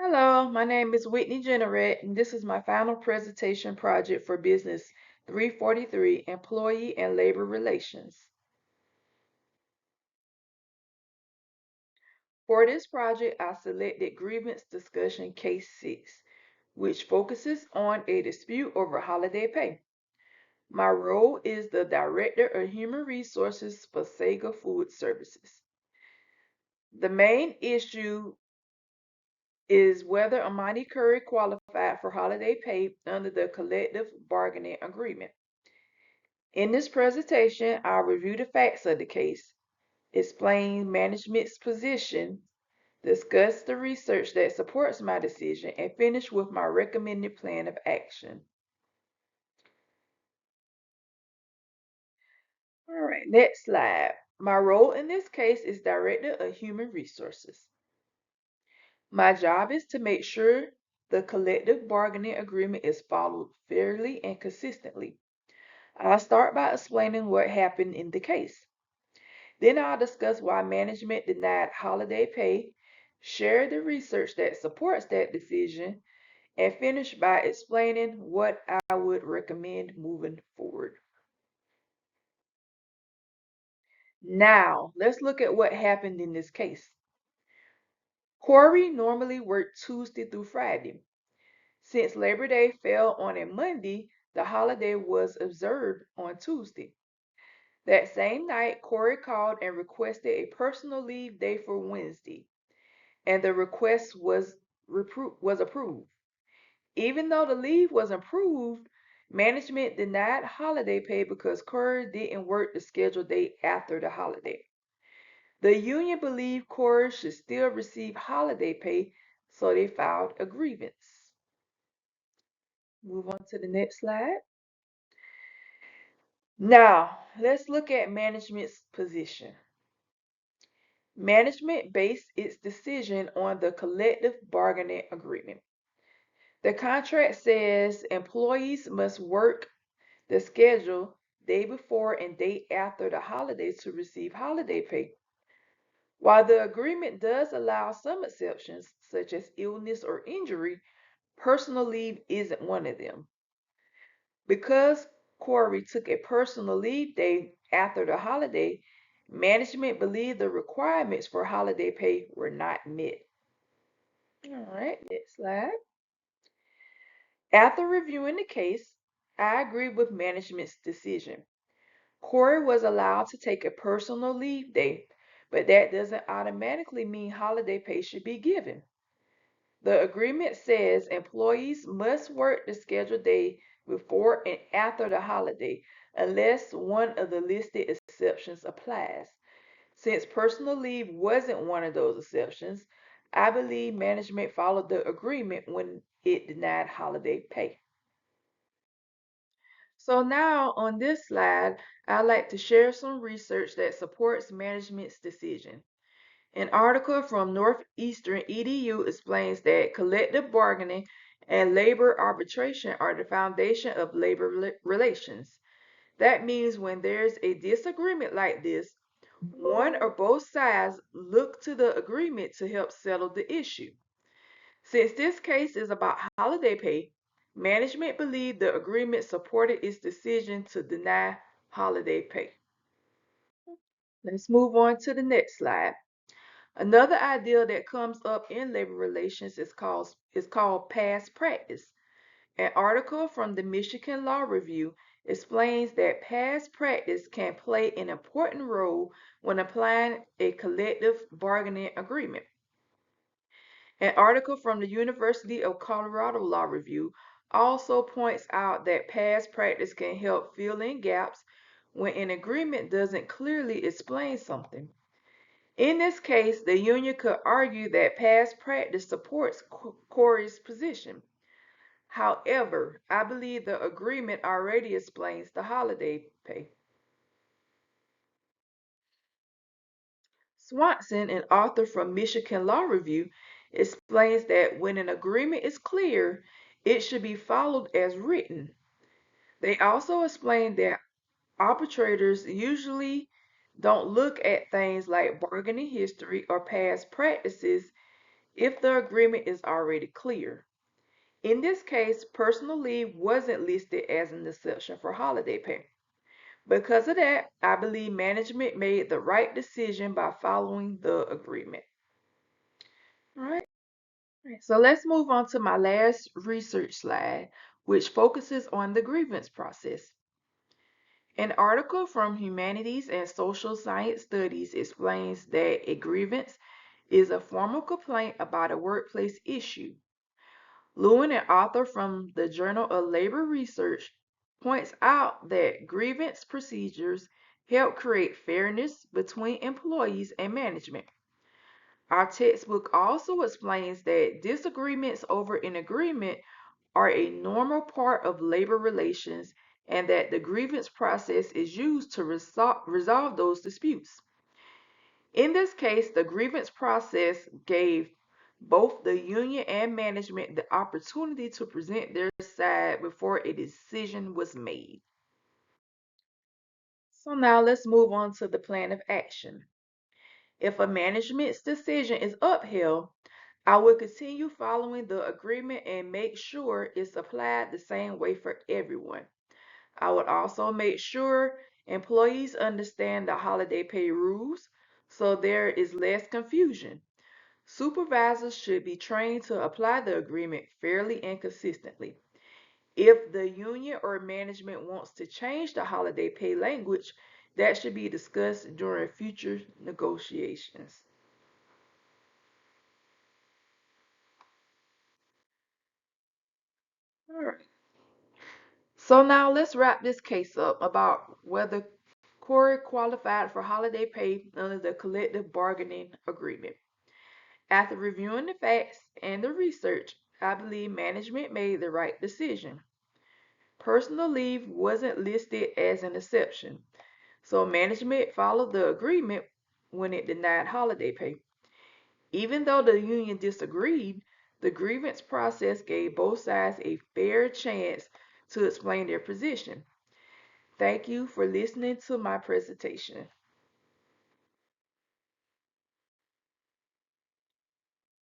Hello, my name is Whitney Jenneret, and this is my final presentation project for Business 343, Employee and Labor Relations. For this project, I selected Grievance Discussion Case 6, which focuses on a dispute over holiday pay. My role is the Director of Human Resources for Sega Food Services. The main issue is whether Amani Curry qualified for holiday pay under the collective bargaining agreement. In this presentation, I'll review the facts of the case, explain management's position, discuss the research that supports my decision, and finish with my recommended plan of action. All right, next slide. My role in this case is Director of Human Resources. My job is to make sure the collective bargaining agreement is followed fairly and consistently. I'll start by explaining what happened in the case. Then I'll discuss why management denied holiday pay, share the research that supports that decision, and finish by explaining what I would recommend moving forward. Now, let's look at what happened in this case. Corey normally worked Tuesday through Friday. Since Labor Day fell on a Monday, the holiday was observed on Tuesday. That same night, Corey called and requested a personal leave day for Wednesday, and the request was approved. Even though the leave was approved, management denied holiday pay because Corey didn't work the scheduled day after the holiday. The union believed Corey should still receive holiday pay, so they filed a grievance. Move on to the next slide. Now, let's look at management's position. Management based its decision on the collective bargaining agreement. The contract says employees must work the schedule day before and day after the holiday to receive holiday pay. While the agreement does allow some exceptions, such as illness or injury, personal leave isn't one of them. Because Corey took a personal leave day after the holiday, management believed the requirements for holiday pay were not met. All right, next slide. After reviewing the case, I agree with management's decision. Corey was allowed to take a personal leave day, but that doesn't automatically mean holiday pay should be given. The agreement says employees must work the scheduled day before and after the holiday, unless one of the listed exceptions applies. Since personal leave wasn't one of those exceptions, I believe management followed the agreement when it denied holiday pay. So now on this slide, I'd like to share some research that supports management's decision. An article from Northeastern EDU explains that collective bargaining and labor arbitration are the foundation of labor relations. That means when there's a disagreement like this, one or both sides look to the agreement to help settle the issue. Since this case is about holiday pay, management believed the agreement supported its decision to deny holiday pay. Let's move on to the next slide. Another idea that comes up in labor relations is called past practice. An article from the Michigan Law Review explains that past practice can play an important role when applying a collective bargaining agreement. An article from the University of Colorado Law Review also points out that past practice can help fill in gaps when an agreement doesn't clearly explain something. In this case, the union could argue that past practice supports Corey's position. However, I believe the agreement already explains the holiday pay. Swanson, an author from Michigan Law Review, explains that when an agreement is clear, it should be followed as written. They also explain that arbitrators usually don't look at things like bargaining history or past practices if the agreement is already clear. In this case, personal leave wasn't listed as an exception for holiday pay. Because of that, I believe management made the right decision by following the agreement. All right. So let's move on to my last research slide, which focuses on the grievance process. An article from Humanities and Social Science Studies explains that a grievance is a formal complaint about a workplace issue. Lewin, an author from the Journal of Labor Research, points out that grievance procedures help create fairness between employees and management. Our textbook also explains that disagreements over an agreement are a normal part of labor relations and that the grievance process is used to resolve those disputes. In this case, the grievance process gave both the union and management the opportunity to present their side before a decision was made. So now let's move on to the plan of action. If a management's decision is upheld, I will continue following the agreement and make sure it's applied the same way for everyone. I would also make sure employees understand the holiday pay rules so there is less confusion. Supervisors should be trained to apply the agreement fairly and consistently. If the union or management wants to change the holiday pay language, that should be discussed during future negotiations. All right. So now let's wrap this case up about whether Corey qualified for holiday pay under the collective bargaining agreement. After reviewing the facts and the research, I believe management made the right decision. Personal leave wasn't listed as an exception, so management followed the agreement when it denied holiday pay. Even though the union disagreed, the grievance process gave both sides a fair chance to explain their position. Thank you for listening to my presentation.